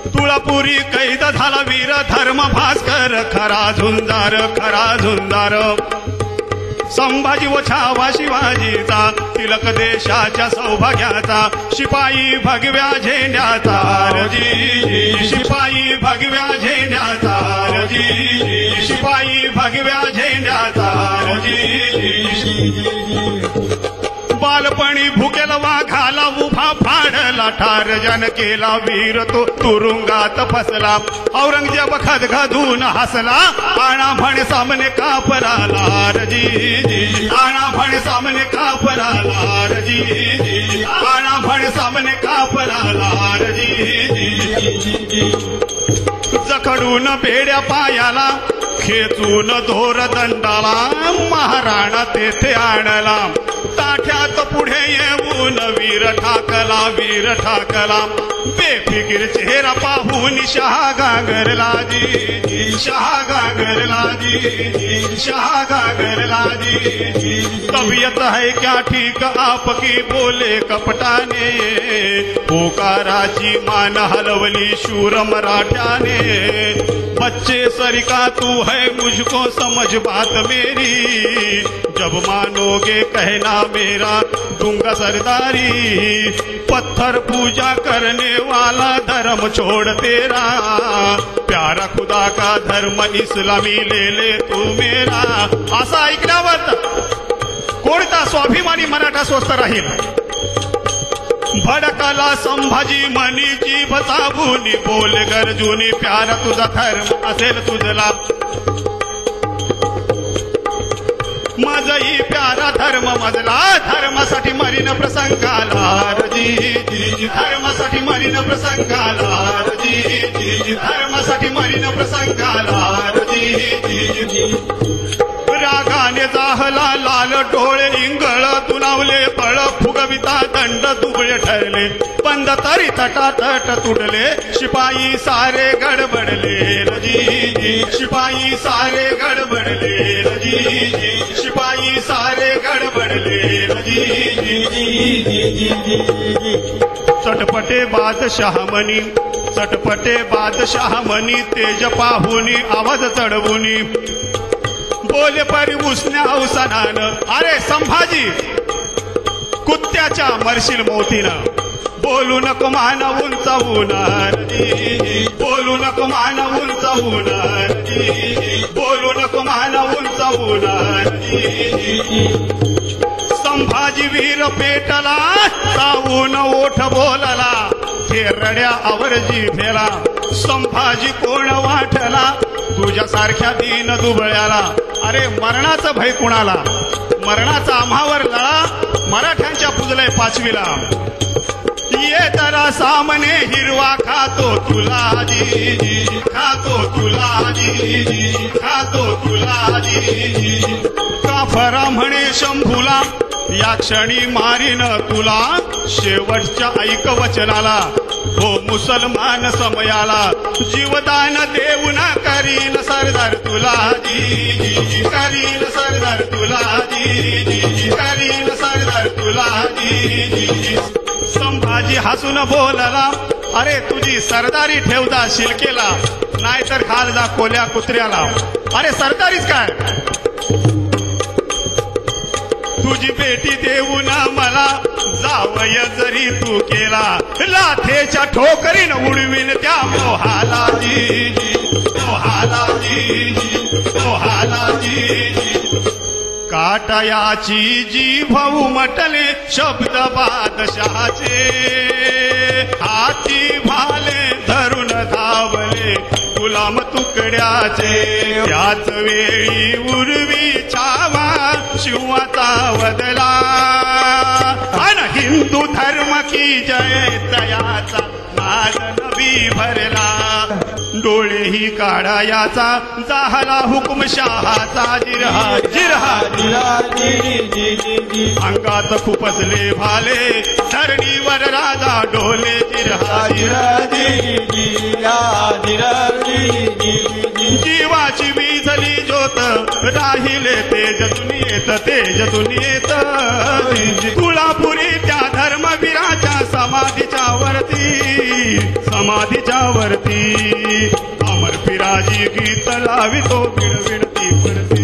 तुळापुरी कैद झाला वीर धर्म भास्कर खरा झुंजार संभाजी व छावा शिवाजीचा तिलक देशाच्या सौभाग्याचा शिपाई भगव्या झेंड्याचा रजी शिपाई भगव्या झेंड्याचा रजी शिपाई भगव्या झेंड्याचा रजी बालपणी भुकेल वाघाला उभा फाडला ठार जन केला वीर तो तुरुंगात फसला औरंगजेब खदखदून हसला आणा म्हणे सामने कापराला रजी आणा म्हणे सामने कापराला रजी आणा म्हणे सामने कापराला रजी जखडून बेड्या पायाला खेचून दोर दंडाला महाराणा तेथे आणला ताठ्यात पुढे येऊन वीर ठाकला बेफिकीर चेहरा पाहून शहा गागरला जी तबीयत है क्या ठीक आपकी बोले कपटाने पोकाराची मान हलवली शूर मराठ्याने बच्चे सरिका तू है मुझको समझ बात मेरी जब मानोगे कहना मेरा दूंगा सरदारी पत्थर पूजा करने वाला धर्म छोड़ तेरा प्यारा खुदा का धर्म इस्लामी ले तू मेरा असा ऐकल्यावर कोणता स्वाभिमानी मराठा स्वस्थ राहील भडकला संभाजी मनी जीभ चाबूनी बोल गरजूनी प्यारा तुझा धर्म असेल तुझला माझही प्यारा धर्म मजला धर्मासाठी मरीन प्रसंगाला रजी धर्मासाठी मरीन प्रसंगाला रजी धर्मासाठी मरीन प्रसंगाला रजी रागाने जाहला लाल डोळे इंगळ तुनावले बळ फुगविता दंड दुबळे ठरले बंद तरी तटातट तुडले शिपाई सारे गडबडले रजी शिपाई सारे गडबडले रजी शिपाई सारे गडबडले रजी चटपटे बादशाह मनी तेज पाहुनी आवाज चढवुनी बोले परी उसने अवसानान अरे संभाजी कुत्त्याच्या मरशील मोतीनं बोलू नको मान उंचावून बोलू नको मान उंचावून बोलू नको मान उंचावून संभाजी वीर पेटला चावून ओठ बोलला हे रड्या आवरजी भेला संभाजी कोण वाटला तुझ्यासारख्या दीन दुबळ्याला अरे मरणाचं भय कुणाला मरणाचा आम्हावर लळा मराठ्यांच्या पुजलय पाचवीला ये जरा सामने हिरवा खातो तुला जी खातो तुला जी खातो तुला जी काफरा म्हणे शंभूला या क्षणी मारीन तुला शेवटच्या ऐक वचनाला हो मुसलमान समयाला जीवदान देऊन करीन सरदार तुला जी करीन सरदार तुला जी करीन सरदार तुला जी संभाजी हसून बोलला अरे तुझी सरदारी ठेवदा शिलकेला नाहीतर खाल जा कोल्या कुत्र्याला अरे सरदारीच काय तुझी बेटी देऊन मला जावय जरी तू केला लाथेच्या ठोकरीन उडवीन त्या मोहाला जी मोहाला जी मोहाला जी काटयाची जीभ उमटले शब्द बादशाचे हाती भाले धरून धावले गुलाम तुकड्याचे त्याच वेळी उर्वी छावा शिवाचा वदला अन हिंदू धर्म की जय तयाचा नाद नबी भरला डोळेही काढायाचा झाला हुकुमशहाचा जिरहा जिरहा अंगात खुपसले भाले धरणीवर राजा डोले जिरहा जीवाची वीजली ज्योत राहिले तेज दुनियेत तुळापुरी त्या धर्मवीराच्या समाधीच्या वरती समाधीच्या वरती अमर पिराजी गीत लावितो विणविणती पडती